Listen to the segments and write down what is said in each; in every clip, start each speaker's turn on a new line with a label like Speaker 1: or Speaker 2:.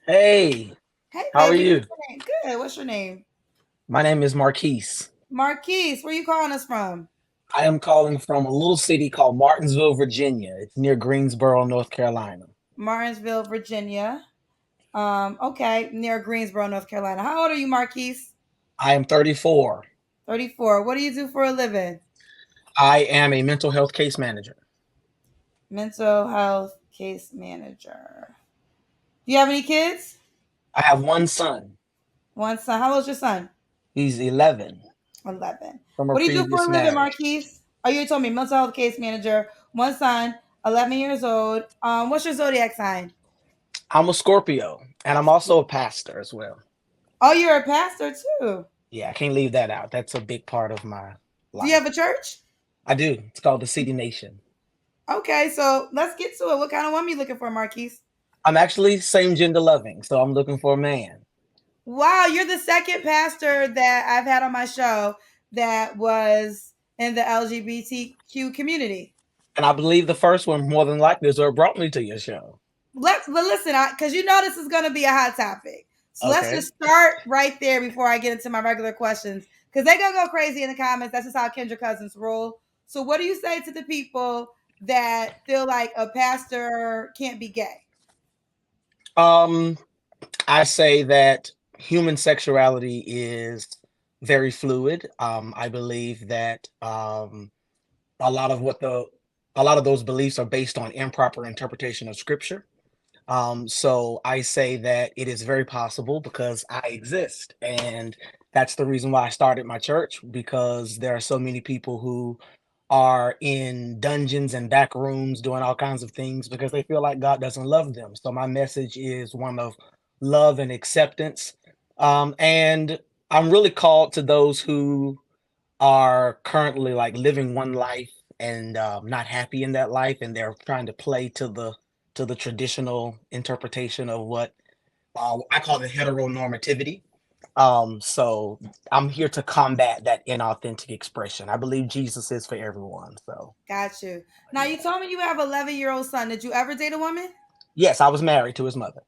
Speaker 1: Hey,
Speaker 2: Hey,
Speaker 1: how are
Speaker 2: baby,
Speaker 1: you?
Speaker 2: what's your name? Good. What's your name?
Speaker 1: My name is Marquise.
Speaker 2: Marquise. Where you calling us from?
Speaker 1: I am calling from a little city called Martinsville, Virginia. It's near Greensboro, North Carolina.
Speaker 2: Martinsville, Virginia. Okay, near Greensboro, North Carolina. How old are you, Marquise?
Speaker 1: I am 34.
Speaker 2: 34. What do you do for a living?
Speaker 1: I am a mental health case manager.
Speaker 2: Mental health case manager. Do you have any kids?
Speaker 1: I have one son.
Speaker 2: One son. How old's your son?
Speaker 1: He's 11
Speaker 2: 11.
Speaker 1: from a
Speaker 2: What do you do for
Speaker 1: previous
Speaker 2: a living,
Speaker 1: marriage.
Speaker 2: Marquise? Oh, you told me mental health case manager. One son, 11 years old. What's your zodiac sign?
Speaker 1: I'm a Scorpio, and I'm also a pastor as well.
Speaker 2: Oh, you're a pastor too.
Speaker 1: Yeah, I can't leave that out. That's a big part of my
Speaker 2: Do you
Speaker 1: life.
Speaker 2: have a church?
Speaker 1: I do. It's called the City Nation.
Speaker 2: Okay, so let's get to it. What kind of woman you looking for, Marquise?
Speaker 1: I'm actually same gender loving, so I'm looking for a man.
Speaker 2: Wow, you're the second pastor that I've had on my show that was in the LGBTQ community.
Speaker 1: And I believe the first one more than likely is what brought me to your show.
Speaker 2: But listen, because you know this is going to be a hot topic. So let's
Speaker 1: Okay.
Speaker 2: just start right there before I get into my regular questions because they're going to go crazy in the comments. That's just how Kendra Cousins roll. So, what do you say to the people that feel like a pastor can't be gay?
Speaker 1: Um, I say that human sexuality is very fluid. I believe that a lot of what the a lot of those beliefs are based on improper interpretation of scripture. So I say that it is very possible because I exist, and that's the reason why I started my church because there are so many people who are in dungeons and back rooms doing all kinds of things because they feel like God doesn't love them. So my message is one of love and acceptance. And I'm really called to those who are currently like living one life and not happy in that life, and they're trying to play to the traditional interpretation of what I call the heteronormativity. So I'm here to combat that inauthentic expression. I believe Jesus is for everyone. So
Speaker 2: Got you. Now, you
Speaker 1: yeah.
Speaker 2: told me you have 11-year-old son. Did you ever date a woman?
Speaker 1: Yes, I was married to his mother.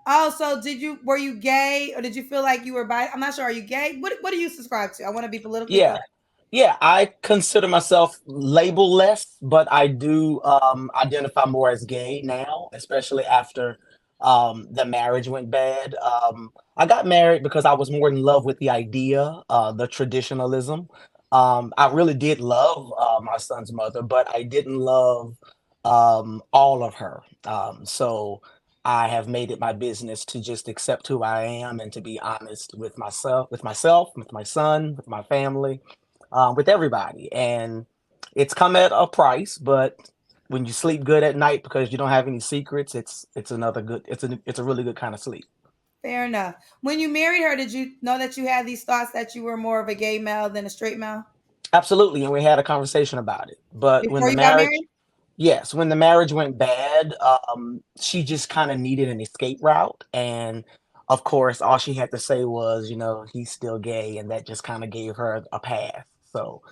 Speaker 2: Oh, so were you gay or did you feel like you were bi? I'm not sure. Are you gay? What do you subscribe to? I want to be politically
Speaker 1: Yeah.
Speaker 2: correct.
Speaker 1: Yeah, I consider myself label-less, but I do identify more as gay now, especially after the marriage went bad. I got married because I was more in love with the idea, the traditionalism. I really did love my son's mother, but I didn't love all of her. So I have made it my business to just accept who I am and to be honest with my son, with my family, with everybody. And it's come at a price, but when you sleep good at night because you don't have any secrets, it's another good it's a really good kind of sleep.
Speaker 2: Fair enough. When you married her, did you know that you had these thoughts that you were more of a gay male than a straight male
Speaker 1: Absolutely, and we had a conversation about it. But when
Speaker 2: before
Speaker 1: the
Speaker 2: you got
Speaker 1: marriage
Speaker 2: married?
Speaker 1: Yes, when the marriage went bad, she just kind of needed an escape route, and of course, all she had to say was, you know, he's still gay, and that just kind of gave her a pass. So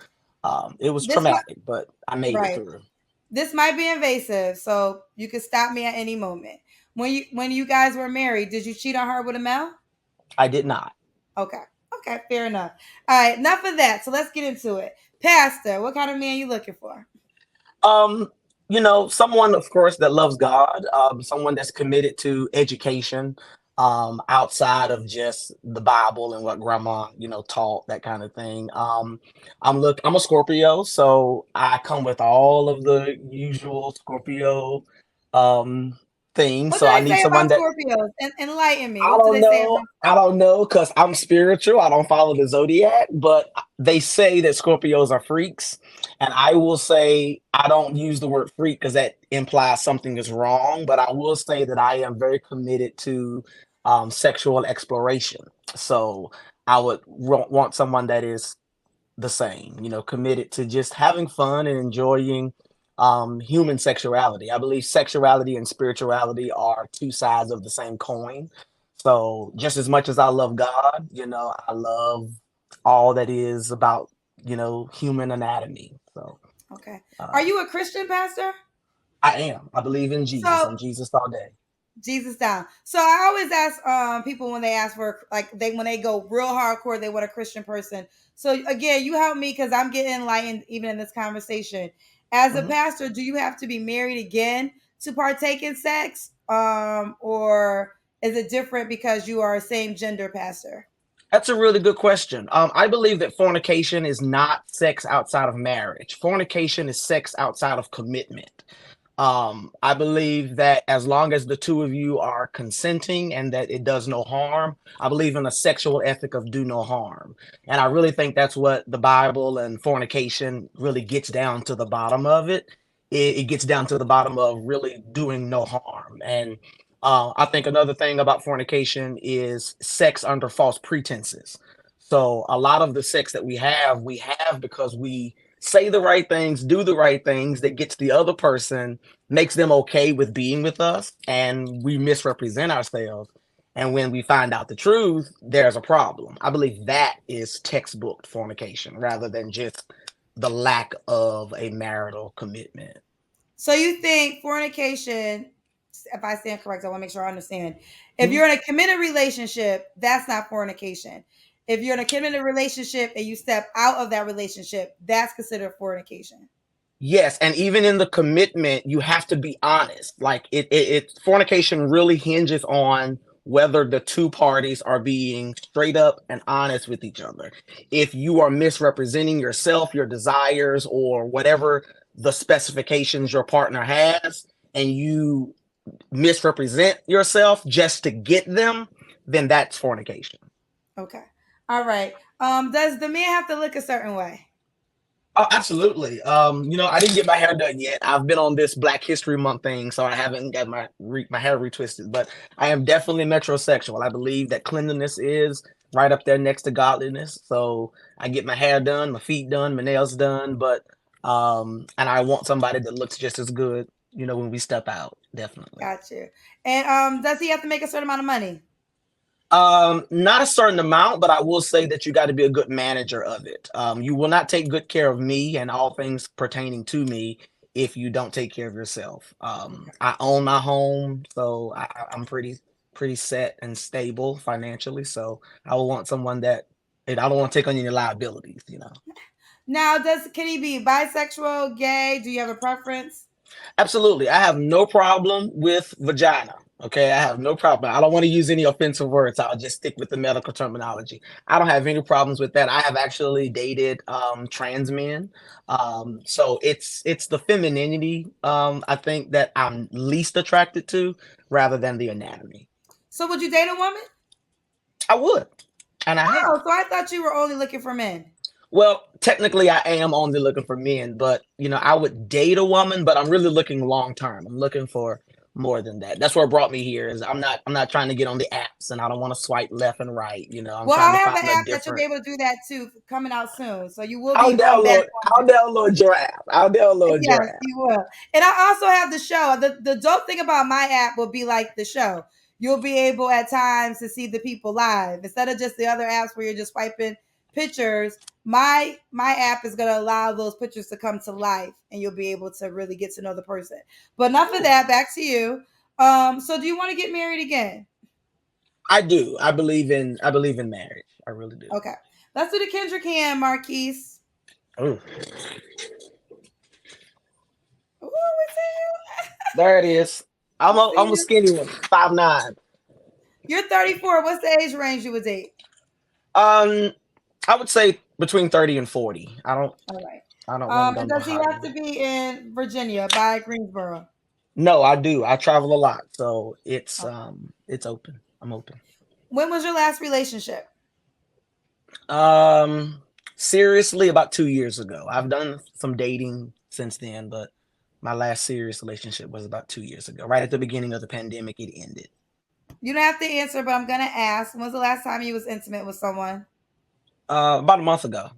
Speaker 1: it was
Speaker 2: This might
Speaker 1: traumatic, but I made it
Speaker 2: right.
Speaker 1: through.
Speaker 2: This might be invasive, so you can stop me at any moment. When you guys were married, did you cheat on her with a male?
Speaker 1: I did not.
Speaker 2: Okay. Okay, fair enough. All right, enough of that. So let's get into it. Pastor, what kind of man you looking for?
Speaker 1: Um, you know, someone, of course, that loves God, someone that's committed to education, outside of just the Bible and what grandma, you know, taught, that kind of thing. I'm a Scorpio, so I come with all of the usual Scorpio um things.
Speaker 2: What do
Speaker 1: So I
Speaker 2: they
Speaker 1: need
Speaker 2: say
Speaker 1: someone
Speaker 2: about
Speaker 1: that
Speaker 2: Scorpios? Enlighten me. What do they say about?
Speaker 1: I don't know because I'm spiritual. I don't follow the zodiac, but they say that Scorpios are freaks. And I will say I don't use the word freak because that implies something is wrong. But I will say that I am very committed to sexual exploration. So I would want someone that is the same, you know, committed to just having fun and enjoying human sexuality. I believe sexuality and spirituality are two sides of the same coin. So just as much as I love God, you know, I love all that is about, you know, human anatomy. So
Speaker 2: Okay. Are
Speaker 1: uh,
Speaker 2: you a Christian pastor?
Speaker 1: I am. I believe in Jesus.
Speaker 2: So
Speaker 1: I'm Jesus all day.
Speaker 2: Jesus down. So I always ask people when they ask for like when they go real hardcore, they want a Christian person. So again, you help me because I'm getting enlightened even in this conversation. As a
Speaker 1: Mhm.
Speaker 2: pastor, do you have to be married again to partake in sex? Or is it different because you are a same gender pastor?
Speaker 1: That's a really good question. I believe that fornication is not sex outside of marriage. Fornication is sex outside of commitment. I believe that as long as the two of you are consenting and that it does no harm, I believe in a sexual ethic of do no harm. And I really think that's what the Bible and fornication really gets down to the bottom of it. It gets down to the bottom of really doing no harm. And I think another thing about fornication is sex under false pretenses. So a lot of the sex that we have because we say the right things, do the right things that gets the other person, makes them okay with being with us, and we misrepresent ourselves. And when we find out the truth, there's a problem. I believe that is textbook fornication rather than just the lack of a marital commitment.
Speaker 2: So you think fornication, if I stand correct, I want to make sure I understand. If
Speaker 1: Mhm.
Speaker 2: you're in a committed relationship, that's not fornication. If you're in a committed relationship and you step out of that relationship, that's considered fornication.
Speaker 1: Yes, and even in the commitment, you have to be honest. Like fornication really hinges on whether the two parties are being straight up and honest with each other. If you are misrepresenting yourself, your desires, or whatever the specifications your partner has, and you misrepresent yourself just to get them, then that's fornication.
Speaker 2: Okay. All right. Does the man have to look a certain way?
Speaker 1: Oh, absolutely. I didn't get my hair done yet. I've been on this Black History Month thing, so I haven't got my hair retwisted. But I am definitely metrosexual. I believe that cleanliness is right up there next to godliness. So I get my hair done, my feet done, my nails done. But and I want somebody that looks just as good. When we step out, definitely.
Speaker 2: Got you. And does he have to make a certain amount of money?
Speaker 1: Not a certain amount, but I will say that you got to be a good manager of it. You will not take good care of me and all things pertaining to me if you don't take care of yourself. I own my home, so I'm pretty set and stable financially. So I will want someone that and I don't want to take on any liabilities.
Speaker 2: Now, can he be bisexual, gay? Do you have a preference?
Speaker 1: Absolutely. I have no problem with vagina. Okay. I have no problem. I don't want to use any offensive words. I'll just stick with the medical terminology. I don't have any problems with that. I have actually dated trans men. So it's the femininity I think that I'm least attracted to rather than the anatomy.
Speaker 2: So would you date a woman?
Speaker 1: I would. And I
Speaker 2: Oh,
Speaker 1: have.
Speaker 2: so I thought you were only looking for men.
Speaker 1: Well, technically, I am only looking for men, but I would date a woman, but I'm really looking long term. I'm looking for more than that. That's what brought me here. Is I'm not trying to get on the apps, and I don't want to swipe left and right. I'm
Speaker 2: Well,
Speaker 1: trying to
Speaker 2: I have
Speaker 1: find
Speaker 2: an
Speaker 1: a
Speaker 2: app that you'll be
Speaker 1: different.
Speaker 2: able to do that too, coming out soon. So you will
Speaker 1: I'll
Speaker 2: be back
Speaker 1: download.
Speaker 2: on
Speaker 1: I'll download your app. I'll
Speaker 2: it.
Speaker 1: download your
Speaker 2: Yes,
Speaker 1: app.
Speaker 2: you will. And I also have the show. The dope thing about my app will be like the show. You'll be able at times to see the people live instead of just the other apps where you're just swiping pictures. My app is going to allow those pictures to come to life, and you'll be able to really get to know the person. But enough of
Speaker 1: Ooh,
Speaker 2: that. Back to you. So do you want to get married again?
Speaker 1: I do. I believe in marriage. I really do.
Speaker 2: Okay. Let's do the Kendrick hand, Marquise.
Speaker 1: Ooh,
Speaker 2: Ooh, we see
Speaker 1: there it is.
Speaker 2: you.
Speaker 1: I'm
Speaker 2: We
Speaker 1: a
Speaker 2: see
Speaker 1: I'm a
Speaker 2: you.
Speaker 1: skinny one, 5'9".
Speaker 2: You're 34. What's the age range you would date?
Speaker 1: Um, I would say between 30 and 40. I don't
Speaker 2: All right.
Speaker 1: I don't want to go
Speaker 2: And
Speaker 1: no
Speaker 2: does he
Speaker 1: higher
Speaker 2: have
Speaker 1: than
Speaker 2: to
Speaker 1: that.
Speaker 2: be in Virginia by Greensboro?
Speaker 1: No, I do. I travel a lot, so it's
Speaker 2: Okay.
Speaker 1: it's open. I'm open.
Speaker 2: When was your last relationship?
Speaker 1: Um, Seriously, about 2 years ago. I've done some dating since then, but my last serious relationship was about 2 years ago. Right at the beginning of the pandemic, it ended.
Speaker 2: You don't have to answer, but I'm gonna ask. When was the last time you was intimate with someone?
Speaker 1: About a month ago.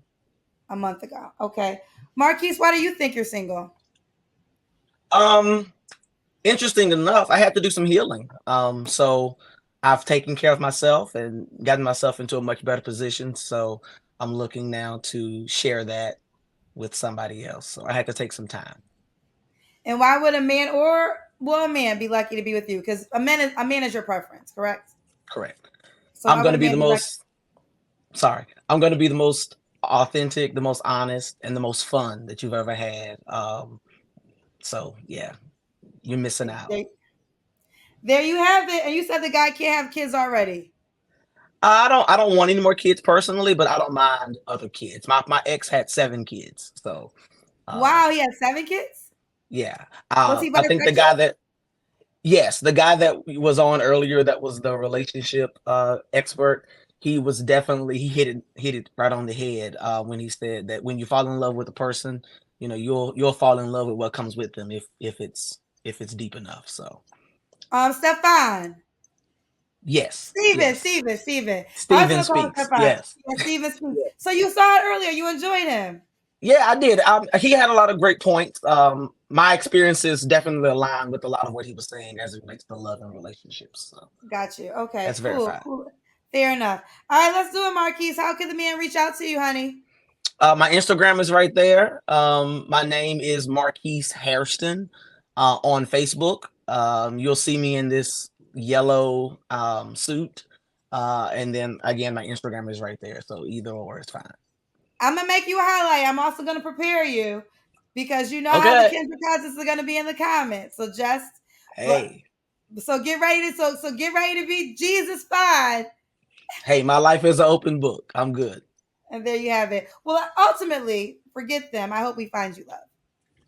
Speaker 2: A month ago. Okay. Marquise, why do you think you're single?
Speaker 1: Um, Interesting enough, I had to do some healing. So I've taken care of myself and gotten myself into a much better position. So I'm looking now to share that with somebody else. So I had to take some time.
Speaker 2: And why would a man or will a man be lucky to be with you? Because a man is your preference, correct?
Speaker 1: Correct.
Speaker 2: So
Speaker 1: I'm
Speaker 2: why
Speaker 1: going
Speaker 2: would
Speaker 1: to
Speaker 2: a
Speaker 1: be
Speaker 2: man
Speaker 1: the
Speaker 2: be lucky?
Speaker 1: most, sorry, I'm going to be the most authentic, the most honest, and the most fun that you've ever had. So yeah, you're missing out.
Speaker 2: There, there you have it. And you said the guy can't have kids already.
Speaker 1: I don't want any more kids personally, but I don't mind other kids. My ex had 7 kids, so
Speaker 2: Wow,
Speaker 1: um,
Speaker 2: he has 7 kids.
Speaker 1: yeah.
Speaker 2: Was he
Speaker 1: I think the guy
Speaker 2: bisexual?
Speaker 1: that yes, the guy that was on earlier, that was the relationship expert. He was definitely, he hit it right on the head when he said that when you fall in love with a person, you'll fall in love with what comes with them if it's deep enough. So
Speaker 2: Stefan.
Speaker 1: yes,
Speaker 2: Steven,
Speaker 1: yes,
Speaker 2: Steven, Steven. I was
Speaker 1: Steven
Speaker 2: gonna call him
Speaker 1: speaks.
Speaker 2: Stefan.
Speaker 1: Yes.
Speaker 2: Yeah, Steven speaks. So you saw it earlier. You enjoyed him.
Speaker 1: Yeah, I did. He had a lot of great points. My experiences definitely align with a lot of what he was saying as it relates to love and relationships. So
Speaker 2: Got you. Okay,
Speaker 1: that's
Speaker 2: cool,
Speaker 1: verified.
Speaker 2: cool. Fair enough. All right, let's do it, Marquise. How can the man reach out to you, honey?
Speaker 1: My Instagram is right there. My name is Marquise Hairston on Facebook. You'll see me in this yellow suit. And then again, my Instagram is right there. So either or is fine.
Speaker 2: I'm gonna make you a highlight. I'm also gonna prepare you because you know how the
Speaker 1: Okay.
Speaker 2: Kendra cousins are gonna be in the comments. So just look.
Speaker 1: Hey,
Speaker 2: So get ready to get ready to be Jesus fine.
Speaker 1: hey, my life is an open book. I'm good.
Speaker 2: And there you have it. Well, ultimately, forget them. I hope we find you love.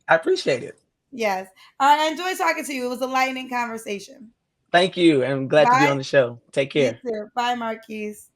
Speaker 1: I appreciate it.
Speaker 2: Yes. I enjoyed talking to you. It was a lightning conversation.
Speaker 1: Thank you. I'm glad to be
Speaker 2: Bye.
Speaker 1: on the show. Take
Speaker 2: You
Speaker 1: care.
Speaker 2: too. Bye, Marquise.